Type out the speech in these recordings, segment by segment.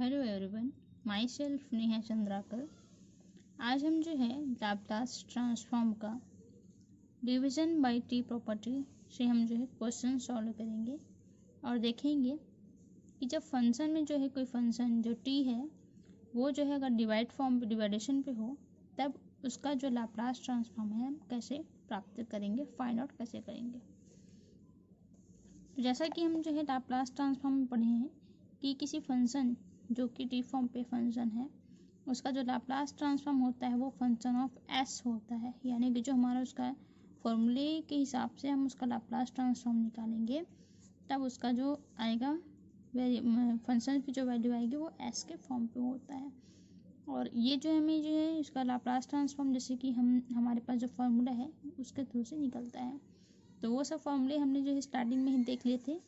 Hello everyone, my self Neha Chandrakar. आज हम जो है लाप्लास ट्रांसफॉर्म का डिवीजन बाय टी प्रॉपर्टी से हम जो है क्वेश्चन सॉल्व करेंगे और देखेंगे कि जब फंक्शन में जो है कोई फंक्शन जो टी है वो जो है अगर डिवाइडेशन पे हो तब उसका जो लाप्लास ट्रांसफॉर्म है हम कैसे प्राप्त करेंगे, फाइंड आउट कैसे करेंगे। तो जैसा कि हम जो है लाप्लास ट्रांसफॉर्म में पढ़े हैं कि किसी फंक्शन जो कि टी फॉर्म पे फंक्शन है उसका जो लाप्लास ट्रांसफॉर्म होता है वो फंक्शन ऑफ एस होता है, यानी कि जो हमारा उसका फॉर्मूले के हिसाब से हम उसका लाप्लास ट्रांसफॉर्म निकालेंगे तब उसका जो आएगा फंक्शन की जो वैल्यू आएगी वो एस के फॉर्म पे होता है। और ये जो हमें जो है इसका लाप्लास ट्रांसफॉर्म जैसे कि हमारे पास जो फार्मूला है उसके थ्रू से निकलता है, तो वो सब फॉर्मूले हमने जो है स्टार्टिंग में ही देख लिए थे।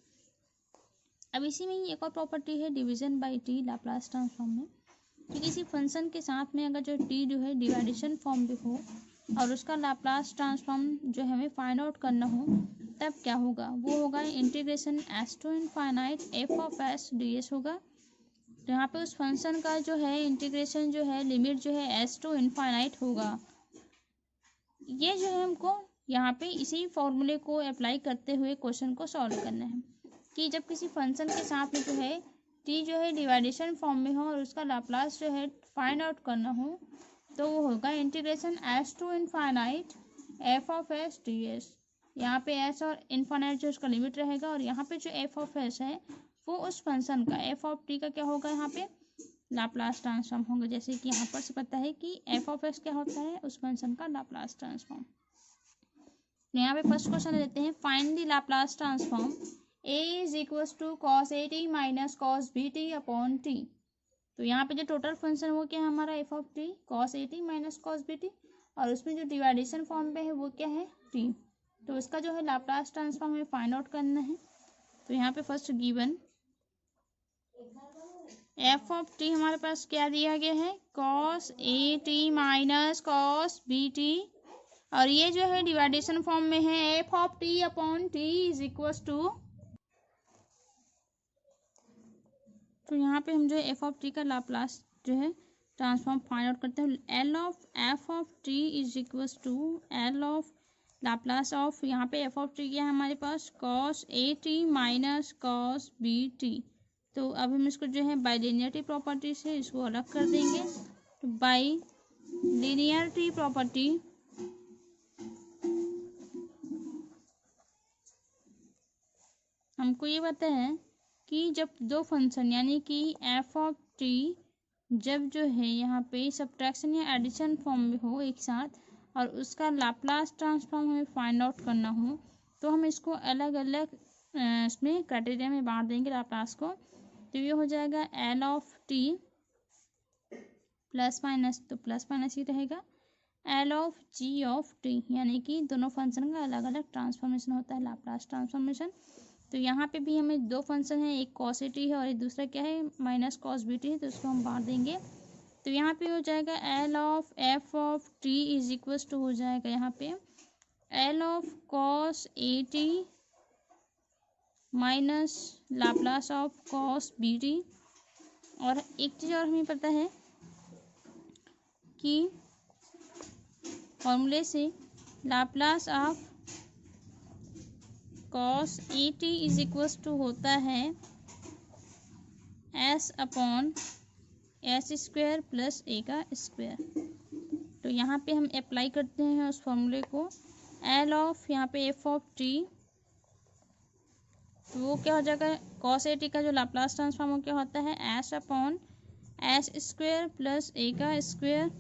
अब इसी में ही एक और प्रॉपर्टी है division bye T Laplace transform में कि किसी फंक्शन के साथ में अगर जो टी जो है डिवाइडेशन फॉर्म पे हो और उसका लाप्लास ट्रांसफॉर्म जो है हमें फाइंड आउट करना हो तब क्या होगा, वो होगा integration S to infinite f of s d s होगा। तो यहाँ पे उस फंक्शन का जो है इंटीग्रेशन जो है लिमिट जो है एस टू इनफाइनाइट होगा। ये जो है हमको यहाँ पे इसी फॉर्मूले को अप्लाई करते हुए क्वेश्चन को सॉल्व करना है कि जब किसी फंक्शन के साथ में जो है टी जो है डिवाइडेशन फॉर्म में हो और उसका लाप्लास जो है फाइंड आउट करना हो तो वो होगा integration S to infinite f of s d s. यहाँ पे एस और इनफाइनाइट जो उसका लिमिट रहेगा और यहाँ पे जो एफ ऑफ एस है वो उस फंक्शन का एफ ऑफ टी का क्या होगा, यहाँ पे लाप्लास ट्रांसफॉर्म होगा। जैसे कि यहाँ पर से पता है कि एफ ऑफ एस क्या होता है, उस फंक्शन का लाप्लास ट्रांसफॉर्म। यहाँ पे फर्स्ट क्वेश्चन लेते हैं, find the Laplace transform a is equals to cos A T minus cos B T upon t. तो यहाँ पे जो टोटल फंक्शन वो क्या है हमारा f of t cos A T minus cos B t और उसमें जो डिवाइडेशन फॉर्म पे है वो क्या है टी। तो उसका जो है लाप्लास ट्रांसफॉर्म हमें फाइंड आउट करना है। तो यहाँ पे first given f of t हमारे पास क्या दिया गया है cos A T minus cos B t और ये जो है डिवाइडेशन फॉर्म में है f of t upon T is equals to. तो यहाँ पे हम जो है एफ ऑफ टी का लाप्लास जो है ट्रांसफॉर्म फाइंड आउट करते हैं। L of F of t is equals to L of Laplace of, यहाँ पे एफ ऑफ टी क्या है हमारे पास cos A T minus cos B t. तो अब हम इसको जो है बाई लीनियरिटी प्रॉपर्टी से इसको अलग कर देंगे। तो बाई लीनियरिटी प्रॉपर्टी हमको ये पता है कि जब दो फंक्शन यानी कि एफ ऑफ टी जब जो है यहाँ पे सब्ट्रैक्शन या एडिशन फॉर्म में हो एक साथ और उसका लाप्लास ट्रांसफॉर्म हमें फाइंड आउट करना हो तो हम इसको अलग अलग इसमें क्राइटेरिया में बांट देंगे लाप्लास को। तो ये हो जाएगा L of T plus minus, तो प्लस माइनस ही रहेगा L of g of t, यानी कि दोनों फंक्शन का अलग अलग ट्रांसफॉर्मेशन होता है लाप्लास ट्रांसफॉर्मेशन। तो यहाँ पे भी हमें दो फंक्शन है, एक कॉस ए टी है और एक दूसरा क्या है माइनस कॉस बी टी है, तो उसको हम बांट देंगे। तो यहाँ पे हो जाएगा L of F of t is equals to हो जाएगा यहाँ पे L of cos A T minus Laplace of cos B t. और एक चीज़ और हमें पता है कि फॉर्मूले से Laplace of cos A t is equals to होता है s upon s square plus a का स्क्वायर। तो यहाँ पे हम अप्लाई करते हैं उस फॉर्मूले को एल ऑफ यहाँ पे एफ ऑफ टी, तो वो क्या हो जाएगा कॉस ए टी का जो लाप्लास ट्रांसफॉर्म वो क्या होता है s upon s square plus a का स्क्वायर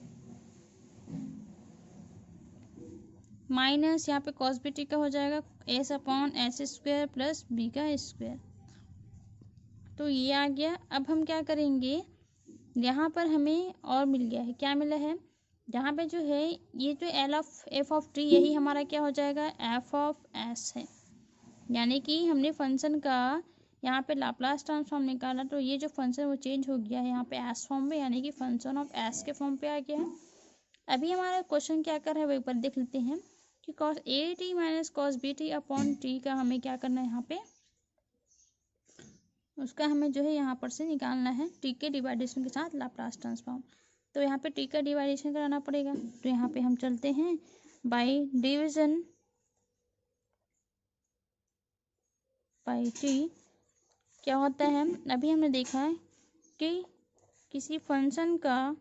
माइनस यहाँ पे कॉस बी टी का हो जाएगा s upon s square plus b का स्क्वायर। तो ये आ गया। अब हम क्या करेंगे, यहाँ पर हमें और मिल गया है, क्या मिला है यहाँ पे जो है ये जो L of F of T यही हमारा क्या हो जाएगा एफ ऑफ एस है, यानी कि हमने फंक्शन का यहाँ पे लाप्लास ट्रांसफॉर्म निकाला तो ये जो फंक्शन वो चेंज हो गया है यहाँ पे एस फॉर्म में, यानी कि फंक्शन ऑफ एस के फॉर्म पे आ गया है। अभी हमारा क्वेश्चन क्या कर रहा है वो एक बार देख लेते हैं कि cos A T minus cos B T upon T का हमें क्या करना है, यहाँ पे उसका हमें जो है यहाँ पर से निकालना है टी के डिवाइडेशन के साथ लाप्लास ट्रांसफॉर्म। तो यहाँ पे टी का डिवाइडेशन कराना पड़ेगा। तो यहाँ पे हम चलते हैं बाय डिवीजन बाय टी। क्या होता है, अभी हमने देखा है कि किसी फंक्शन का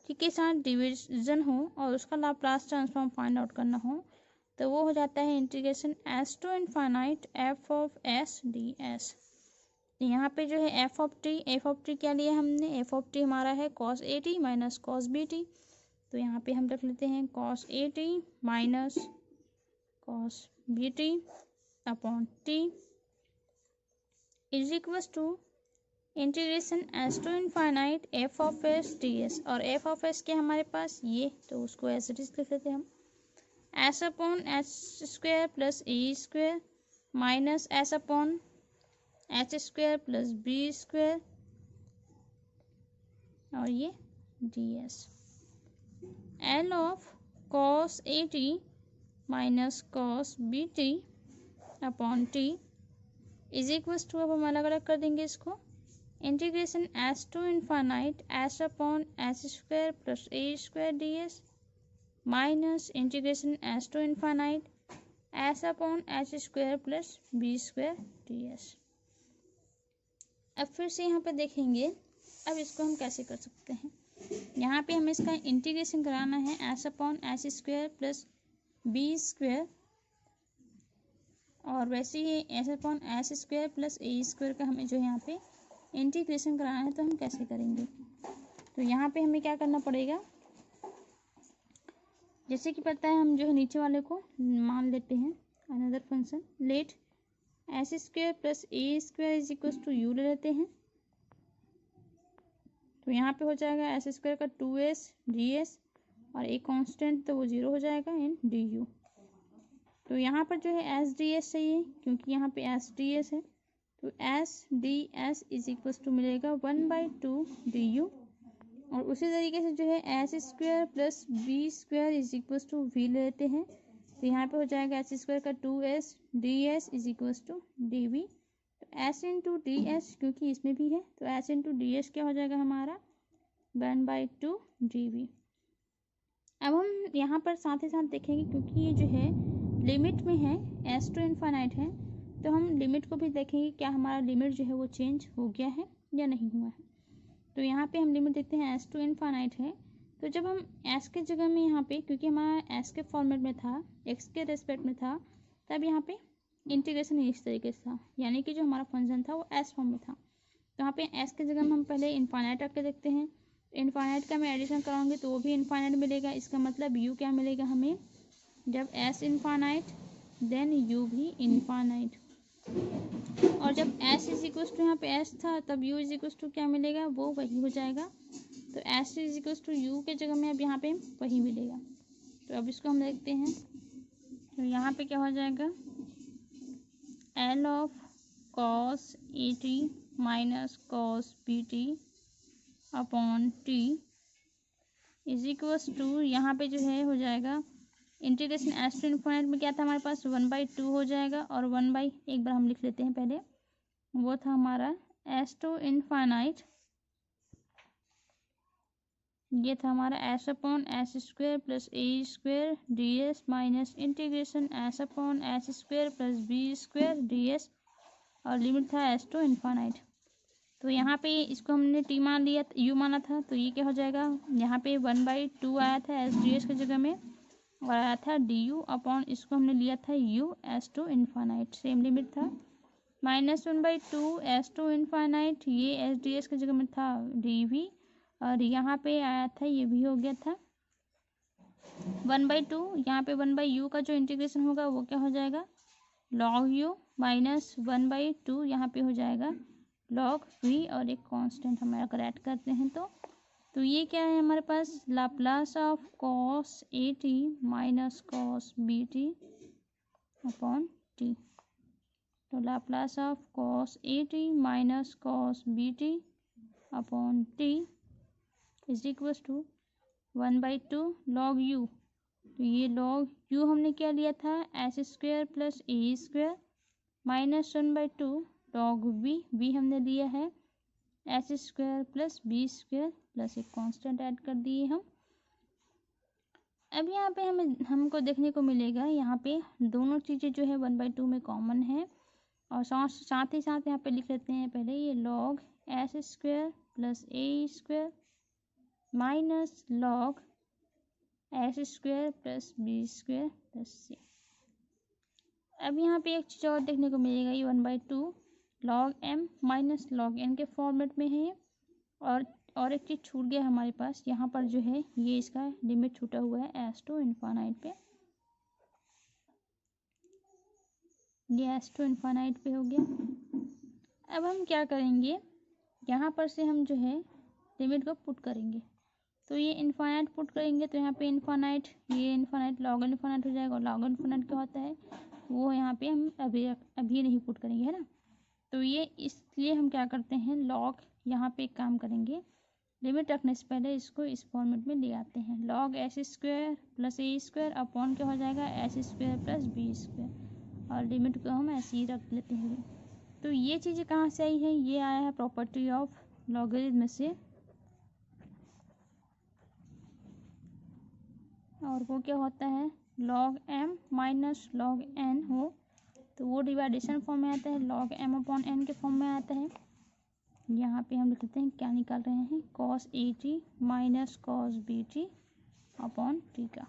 टी के साथ डिवीजन हो और उसका लाप्लास ट्रांसफॉर्म फाइंड आउट करना हो तो वो हो जाता है integration S to infinite f of s d s. यहाँ पे जो है एफ ऑफ टी क्या लिया हमने, एफ ऑफ टी हमारा है cos A T minus cos B t. तो यहाँ पे हम रख लेते हैं cos A T minus cos B T upon T is equal to integration S to infinite f of s d s. और एफ ऑफ एस के हमारे पास ये, तो उसको एज इट इज लिख लेते हैं हम s upon s square plus ए square minus s upon H square plus B square और ये d s. L of cos A T minus cos B T upon T is equals to, अब हम अलग अलग कर देंगे इसको, integration S to infinite s upon s square plus A square d S minus integration S to infinite s upon H square plus B square d S. अब फिर से यहाँ पे देखेंगे, अब इसको हम कैसे कर सकते हैं। यहाँ पे हमें इसका इंटीग्रेशन कराना है s upon s square plus B square और वैसे ही s upon s square plus ए स्क्वायर का हमें जो यहाँ पे इंटीग्रेशन कराना है। तो हम कैसे करेंगे, तो यहाँ पे हमें क्या करना पड़ेगा, जैसे कि पता है हम जो है नीचे वाले को मान लेते हैं another function let s square plus A square is equal to u ले लेते हैं। तो यहाँ पे हो जाएगा एस स्क्वायर का 2s ds और एक कांस्टेंट तो वो 0 हो जाएगा इन du। तो यहाँ पर जो है एस डी एस चाहिए क्योंकि यहाँ पे एस डी एस है। तो s d s is equal to मिलेगा 1/2 du और उसी तरीके से जो है s square plus B square is equal to v लेते हैं। तो यहाँ पे हो जाएगा एस स्क्वायर का 2s ds is equal to d v. तो s इंटू डी एस क्योंकि इसमें भी है तो s इंटू डी एस क्या हो जाएगा हमारा 1/2 डी वी। अब हम यहाँ पर साथ ही साथ देखेंगे क्योंकि ये जो है लिमिट में है s टू इनफाइनाइट है तो हम लिमिट को भी देखेंगे क्या हमारा लिमिट जो है वो चेंज हो गया है या नहीं हुआ है। तो यहाँ पे हम लिमिट देखते हैं s टू इनफाइनाइट है। तो जब हम s के जगह में यहाँ पे क्योंकि हमारा s के फॉर्मेट में था x के रेस्पेक्ट में था तब यहाँ पे इंटीग्रेशन इस तरीके से था, यानी कि जो हमारा फंक्शन था वो s फॉर्म में था। तो यहाँ पे s के जगह में हम पहले इनफाइनाइट रख के देखते हैं। इनफाइनाइट का मैं एडिशन कराऊंगी तो वो भी इनफाइनाइट मिलेगा। इसका मतलब u क्या मिलेगा हमें, जब s इनफाइनाइट देन u भी इनफाइनाइट। और जब s इज इक्वल टू यहाँ पे s था तब u इज इक्वल टू क्या मिलेगा, वो वही हो जाएगा। तो s is equal to u के जगह में अब यहाँ पे वही मिलेगा। तो अब इसको हम देखते हैं। तो यहाँ पे क्या हो जाएगा, L of cos a T minus cos b T upon T is equals to, यहाँ पे जो है हो जाएगा इंटीग्रेशन एस टू इनफाइनाइट में क्या था हमारे पास 1/2 हो जाएगा और 1 एक बार हम लिख लेते हैं पहले, वो था हमारा एस टू इनफाइनाइट, ये था हमारा s upon s square plus ए square d S minus integration s upon s square plus B square d s और लिमिट था एस टू इनफाइनाइट। तो यहाँ पे इसको हमने टी मान लिया, यू माना था, तो ये क्या हो जाएगा, यहाँ पे 1/2 आया था एस डी एस की जगह में और आया था डी यू अपॉन इसको हमने लिया था u s to infinite, same limit था माइनस 1/2 एस टू इनफाइनाइट, ये एस डी एस की जगह में था डी वी और यहाँ पे आया था ये भी हो गया था 1/2। यहाँ पे 1/u का जो इंटीग्रेशन होगा वो क्या हो जाएगा log u माइनस 1/2 यहाँ पे हो जाएगा log v और एक कांस्टेंट हम अगर ऐड करते हैं तो ये क्या है हमारे पास Laplace of cos a T minus cos b T upon t. तो Laplace of cos a T minus cos b T upon T is equal to 1/2 log u। तो ये log u हमने क्या लिया था एस स्क्वायर प्लस ए square minus 1/2 log v हमने लिया है s square plus B square plus एक कांस्टेंट ऐड कर दिए हम। अब यहाँ पे हमको देखने को मिलेगा यहाँ पे दोनों चीज़ें जो है 1/2 में कॉमन है और साथ ही साथ यहाँ पे लिख लेते हैं पहले ये log एस स्क्वायर प्लस ए square minus log s square plus B square plus c. अब यहाँ पे एक चीज़ और देखने को मिलेगा ये 1/2 log m minus log n के फॉर्मेट में है और एक चीज़ छूट गया हमारे पास यहाँ पर जो है ये इसका लिमिट छूटा हुआ है एस टू इन्फानाइट पे, ये एस टू इन्फानाइट पे हो गया। अब हम क्या करेंगे यहाँ पर से हम जो है लिमिट को पुट करेंगे तो ये इन्फानाइट पुट करेंगे तो यहाँ पे इन्फानाइट ये इन्फानाइट लॉग इन्फानाइट हो जाएगा और लॉग इन्फानाइट क्या होता है वो यहाँ पे हम अभी नहीं पुट करेंगे है ना। तो ये इसलिए हम क्या करते हैं लॉग यहाँ पे एक काम करेंगे लिमिट रखने से पहले इसको इस फॉर्मेट में ले आते हैं log एस स्क्वायर प्लस ए स्क्वायर अपॉन क्या हो जाएगा s square plus B square और लिमिट को हम ऐसे ही रख लेते हैं। तो ये चीज़ें कहाँ से आई है ये आया है प्रॉपर्टी ऑफ लॉगरिथम से और वो क्या होता है log m minus log n हो तो वो डिवाइडेशन फॉर्म में आता है log m अपॉन n के फॉर्म में आता है। यहाँ पे हम लिख लेते हैं क्या निकाल रहे हैं cos at minus cos bt upon T का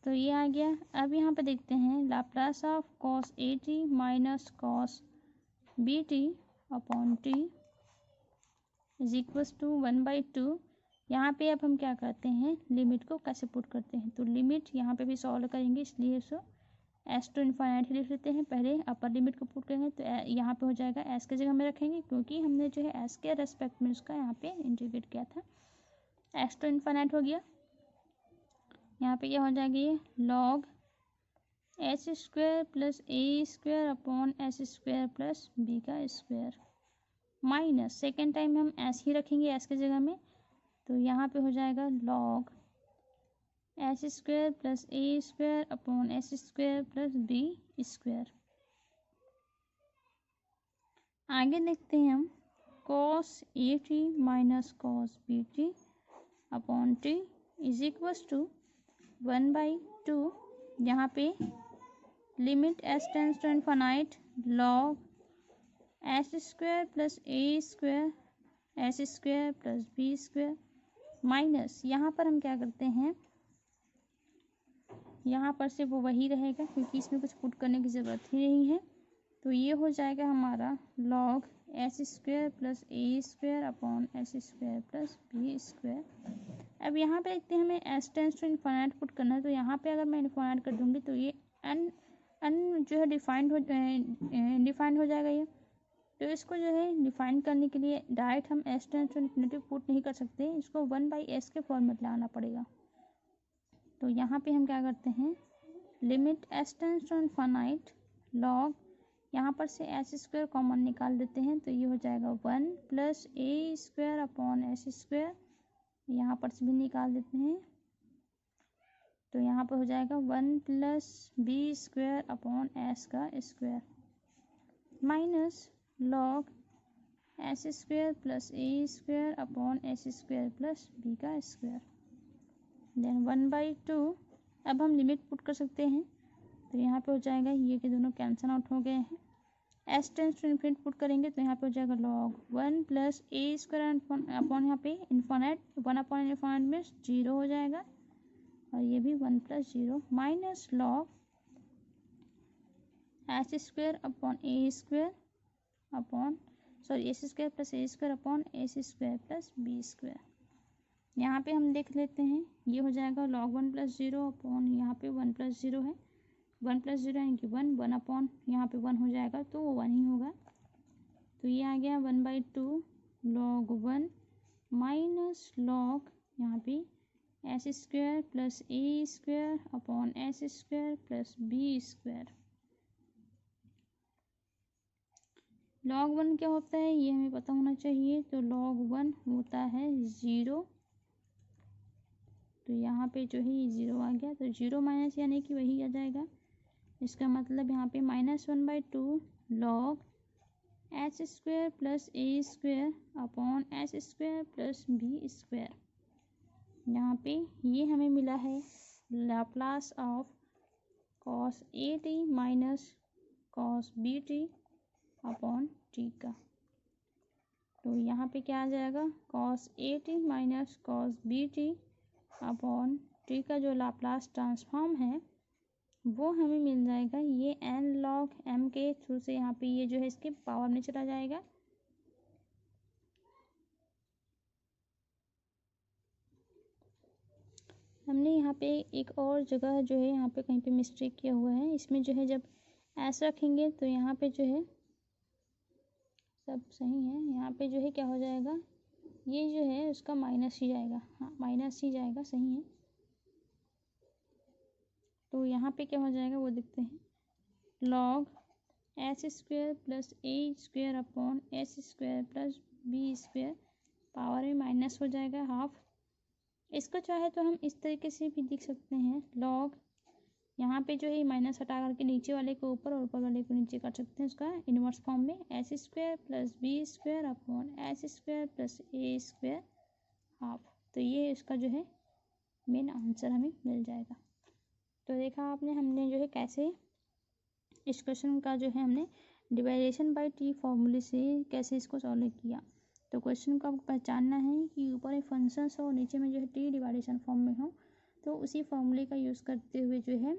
तो ये आ गया। अब यहाँ पे देखते हैं Laplace of cos at minus cos bt upon T is equals to 1/2। यहाँ पे अब हम क्या करते हैं लिमिट को कैसे पुट करते हैं तो लिमिट यहाँ पे भी सॉल्व करेंगे इसलिए सो एस टू इन्फाइनाइट लिख लेते हैं पहले अपर लिमिट को पुट करेंगे तो यहाँ पे हो जाएगा एस के जगह में रखेंगे क्योंकि हमने जो है एस के रेस्पेक्ट में उसका यहाँ पे इंटीग्रेट किया था एस टू इन्फाइनाइट हो गया। यहाँ पे क्या हो जाएगा ये log एस स्क्वायर प्लस ए square upon s square plus b का स्क्वायर माइनस सेकेंड टाइम हम एस ही रखेंगे एस के जगह में तो यहाँ पे हो जाएगा log एस स्क्वायर प्लस ए square upon s square plus B square. आगे देखते हैं हम cos at minus cos bt upon T is equals to 1/2। यहाँ पे limit s tends to infinite log s square plus A square s square plus B square minus यहाँ पर हम क्या करते हैं यहाँ पर से वो वही रहेगा क्योंकि इसमें कुछ पुट करने की ज़रूरत ही नहीं है तो ये हो जाएगा हमारा log एस स्क्वायर प्लस ए square upon s square plus B square. अब यहाँ पे देखते हैं हमें s tends to infinite put करना है तो यहाँ पे अगर मैं इन्फानाइट कर दूँगी तो ये अन जो है डिफाइंड हो जाएगा ये तो इसको जो है डिफाइन करने के लिए डायरेक्ट हम s tends to infinity put नहीं कर सकते इसको 1/s के फॉर्मेट लाना पड़ेगा। तो यहाँ पे हम क्या करते हैं limit s tends to infinite log यहाँ पर से एस स्क्वायर कॉमन निकाल देते हैं तो ये हो जाएगा 1 प्लस ए स्क्वायर अपॉन एस स्क्वायर यहाँ पर से भी निकाल देते हैं तो यहाँ पर हो जाएगा 1 plus B square upon s का square minus log s square plus ए square upon s square plus b का स्क्वायर देन 1/2। अब हम लिमिट पुट कर सकते हैं तो यहाँ पे हो जाएगा ये के दोनों कैंसल आउट हो गए हैं s tends to infinite put करेंगे तो यहाँ पे हो जाएगा log 1 प्लस ए स्क्वायर अपॉन यहाँ पे इन्फानाइट 1 अपॉन इन्फानाइट में 0 हो जाएगा और ये भी 1 plus 0 minus log s square upon a square upon s square plus A square upon s square plus B square. यहाँ पे हम देख लेते हैं ये हो जाएगा log 1 प्लस 0 अपॉन यहाँ पे 1 प्लस 0 है 1 प्लस 0 यानी कि 1 अपॉन यहाँ पे 1 हो जाएगा तो वो 1 ही होगा तो ये आ गया 1/2 log 1 माइनस log यहाँ पे एस स्क्वायर प्लस ए square upon s square plus B square. log 1 क्या होता है ये हमें पता होना चाहिए तो log 1 होता है 0 तो यहाँ पे जो है ये 0 आ गया तो 0 यानी कि वही आ जाएगा इसका मतलब यहाँ पे -1/2 log एच स्क्वायर प्लस ए square upon H square plus B square. यहाँ पे ये हमें मिला है Laplace of cos A T minus cos B T upon T का। तो यहाँ पे क्या आ जाएगा, cos A T minus cos B T upon T का जो लाप्लास ट्रांसफॉर्म है वो हमें मिल जाएगा ये एन लॉग एम के थ्रू से। यहाँ पे ये जो है इसके पावर में चला जाएगा। हमने यहाँ पे एक और जगह जो है यहाँ पे कहीं पे मिस्टेक किया हुआ है। इसमें जो है जब ऐसा रखेंगे तो यहाँ पे जो है सब सही है। यहाँ पे जो है क्या हो जाएगा, ये जो है उसका माइनस ही जाएगा। हाँ माइनस ही जाएगा, सही है। तो यहाँ पे क्या हो जाएगा वो देखते हैं। लॉग एच स्क्वायर प्लस ए square upon H square plus B square power में माइनस हो जाएगा हाफ। इसको चाहे तो हम इस तरीके से भी लिख सकते हैं, लॉग यहाँ पे जो है माइनस हटा करके नीचे वाले को ऊपर और ऊपर वाले को नीचे कर सकते हैं उसका इन्वर्स फॉर्म में। H square plus B square upon H square plus ए स्क्वायर हाफ। तो ये इसका जो है मेन आंसर हमें मिल जाएगा। तो देखा आपने हमने जो है कैसे इस क्वेश्चन का जो है हमने डिवाइडेशन बाय टी फॉर्मूले से कैसे इसको सॉल्व किया। तो क्वेश्चन को आपको पहचानना है कि ऊपर एक फंक्शंस हो, नीचे में जो है टी डिवाइडेशन फॉर्म में हो, तो उसी फॉर्मूले का यूज़ करते हुए जो है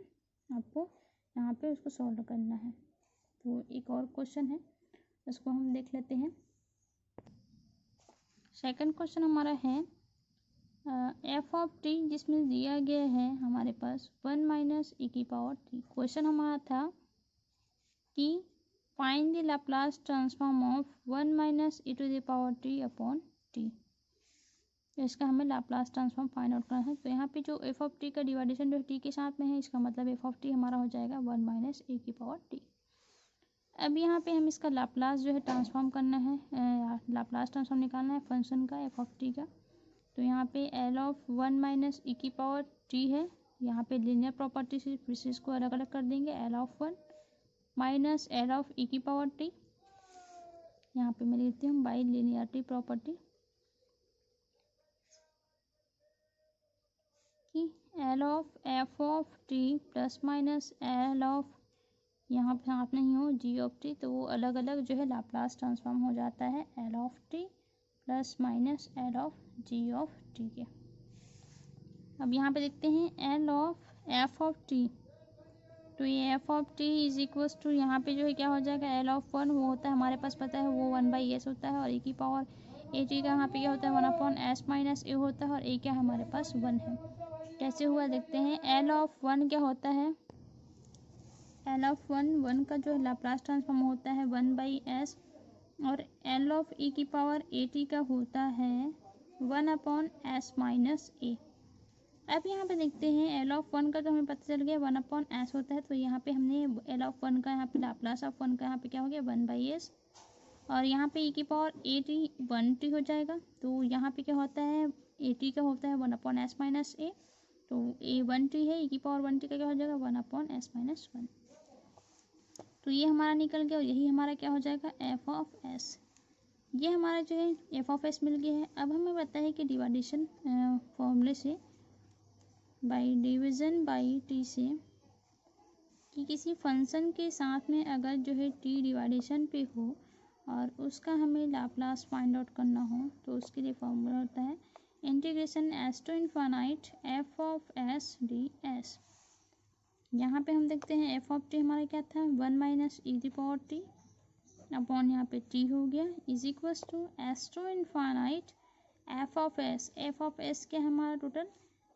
आपको यहाँ पे उसको सॉल्व करना है। तो एक और क्वेश्चन है उसको हम देख लेते हैं। सेकंड क्वेश्चन हमारा है एफ ऑफ टी, जिसमें दिया गया है हमारे पास 1 माइनस ई की पावर टी। क्वेश्चन हमारा था कि find the Laplace transform of 1 minus e to the power T upon t. तो इसका हमें लाप्लास ट्रांसफॉर्म फाइंड आउट करना है। तो यहाँ पे जो एफ ऑफ टी का डिवाइडेशन जो टी के साथ में है, इसका मतलब एफ ऑफ टी हमारा हो जाएगा 1 माइनस ए की पावर टी। अब यहाँ पे हम इसका लाप्लास जो है ट्रांसफॉर्म करना है, लाप्लास ट्रांसफॉर्म निकालना है फंक्शन का एफ ऑफ टी का। तो यहाँ पे एल ऑफ 1 माइनस ई की पावर टी है। यहाँ पे लीनियर प्रॉपर्टी से फिर से इसको अलग अलग कर देंगे, L of 1 minus L of E की पावर टी। यहाँ पे मैं लिखती हूँ बाई लीनियरिटी प्रॉपर्टी कि L of F of T plus minus L of यहाँ पे साथ नहीं हो जी ऑफ टी, तो वो अलग अलग जो है लाप्लास ट्रांसफॉर्म हो जाता है L of T plus minus L of g of t के। अब यहाँ पे देखते हैं L of F of t. तो ये f of t is equals to यहाँ पे जो है क्या हो जाएगा, एल ऑफ 1 वो होता है हमारे पास पता है वो 1/s होता है, और ए की पावर ए टी का यहाँ पे क्या होता है 1/s माइनस ए होता है, और ए क्या हमारे पास 1 है। कैसे हुआ देखते हैं। एल ऑफ 1 क्या होता है, एल ऑफ 1 का जो है लाप्लास ट्रांसफॉर्म होता है 1/s, और एल ऑफ ई की पावर ए टी का होता है 1/s माइनस ए। अब यहाँ पे देखते हैं एल ऑफ 1 का तो हमें पता चल गया 1/s होता है, तो यहाँ पे हमने एल ऑफ 1 का यहाँ पे लाप्लास ऑफ 1 का यहाँ पे क्या हो गया 1/s, और यहाँ पे ई की पावर ए टी 1t हो जाएगा। तो यहाँ पे क्या होता है ए टी का होता है 1/s माइनस ए, तो ए 1t है, ई की पावर 1t का क्या हो जाएगा 1/s माइनस 1। तो ये हमारा निकल गया, और यही हमारा क्या हो जाएगा एफ ऑफ एस। ये हमारा जो है एफ ऑफ एस मिल गया है। अब हमें पता है कि डिवाइडेशन फॉर्मूले से बाई डिवीज़न बाई टी से कि किसी फंक्शन के साथ में अगर जो है टी डिवाइडेशन पे हो और उसका हमें लाप्लास फाइंड आउट करना हो, तो उसके लिए फॉर्मूला होता है integration S to infinite f of s d s. यहाँ पे हम देखते हैं एफ ऑफ टी हमारा क्या था 1 माइनस ई की पावर टी अपॉन यहाँ पे टी हो गया is equals to s to infinite f of s. F of s क्या हमारा total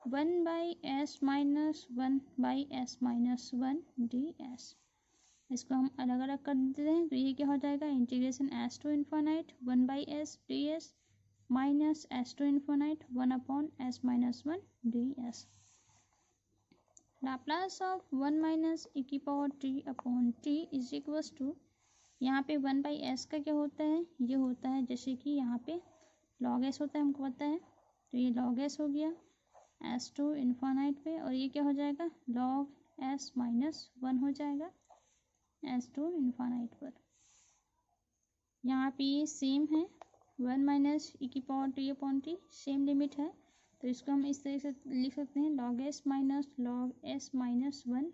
1/s minus 1/s minus 1 D s. इसको हम अलग अलग कर देते हैं, तो ये क्या हो जाएगा integration S to infinite 1/s D S minus S to infinite 1/s minus 1 D S. Laplace of 1 minus E की power T upon T is equals to यहाँ पे 1/s का क्या होता है, ये होता है जैसे कि यहाँ पे log s होता है हमको पता है, तो ये log s हो गया एस टू इन्फानाइट पे, और ये क्या हो जाएगा log s माइनस 1 हो जाएगा एस टू इन्फानाइट पर। यहाँ पे ये सेम है, 1 माइनस ई की power T upon T, same limit है, तो इसको हम इस तरह से लिख सकते हैं log s minus 1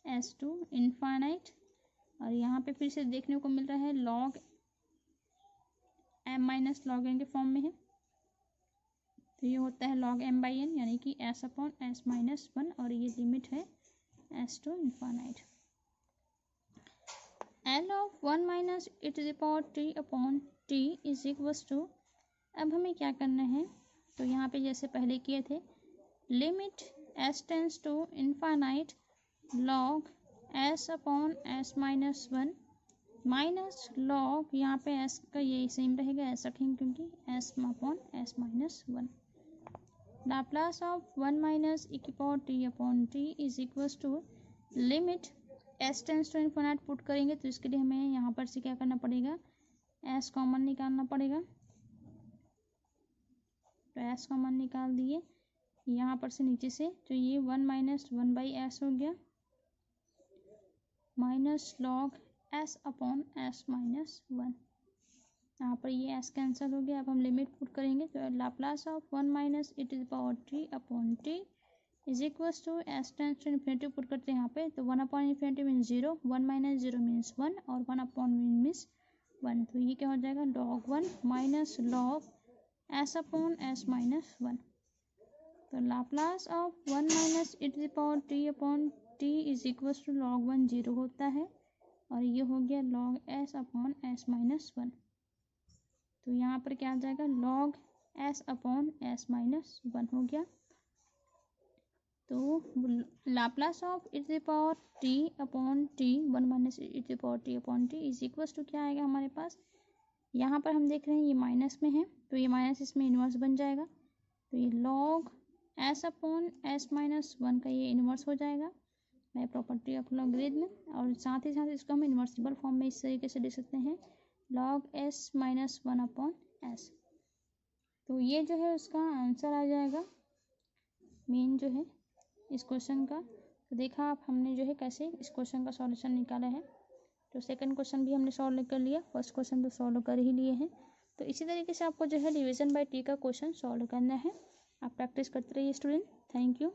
s2 infinite. और यहाँ पे फिर से देखने को मिल रहा है log m minus log n के फॉर्म में है, तो ये होता है log m बाई n यानी कि s अपॉन s माइनस 1, और ये लिमिट है s2 infinite. L of 1 minus e to the power t upon t is equals to, अब हमें क्या करना है, तो यहाँ पे जैसे पहले किए थे, limit s tends to infinite log s upon s minus 1 minus log, यहाँ पे s का ये सेम रहेगा, s रखेंगे क्योंकि s upon s minus 1। Laplace of 1 minus e की power t upon t is equals to limit s tends to infinite put करेंगे, तो इसके लिए हमें यहाँ पर से क्या करना पड़ेगा, s कॉमन निकालना पड़ेगा, तो s कॉमन निकाल दिए यहाँ पर से नीचे से, तो ये 1 माइनस 1 बाई एस हो गया minus log s upon s minus 1। यहाँ पर ये s कैंसिल हो गया। अब हम लिमिट पुट करेंगे, तो Laplace of 1 minus e to the power t upon t is equals to s tends to infinity put करते हैं यहाँ पे, तो 1 upon infinity means 0, 1 minus 0 means 1, और 1 अपॉन मीन्स 1, तो ये क्या हो जाएगा log 1 minus log s upon s minus 1। तो Laplace of 1 minus e to the power t upon t is equals to log 1 0 होता है, और ये हो गया log s upon s minus 1, तो यहाँ पर क्या आ जाएगा log s upon s minus 1 हो गया। तो Laplace of e to the power t upon t, 1 minus e to the power t upon T is equals to क्या आएगा हमारे पास, यहाँ पर हम देख रहे हैं ये माइनस में है, तो ये माइनस इसमें इन्वर्स बन जाएगा, तो ये log s upon s minus 1 का ये इन्वर्स हो जाएगा बाय प्रॉपर्टी ऑफ लॉगरिथम, और साथ ही साथ इसको हम इन्वर्सिबल फॉर्म में इस तरीके से लिख सकते हैं log s minus 1 upon s। तो ये जो है उसका आंसर आ जाएगा मेन जो है इस क्वेश्चन का। तो देखा आप हमने जो है कैसे इस क्वेश्चन का सॉल्यूशन निकाला है। तो सेकंड क्वेश्चन भी हमने सॉल्व कर लिया, फर्स्ट क्वेश्चन तो सॉल्व कर ही लिए हैं। तो इसी तरीके से आपको जो है डिवीजन बाय टी का क्वेश्चन सॉल्व करना है। आप प्रैक्टिस करते रहिए स्टूडेंट। Thank you.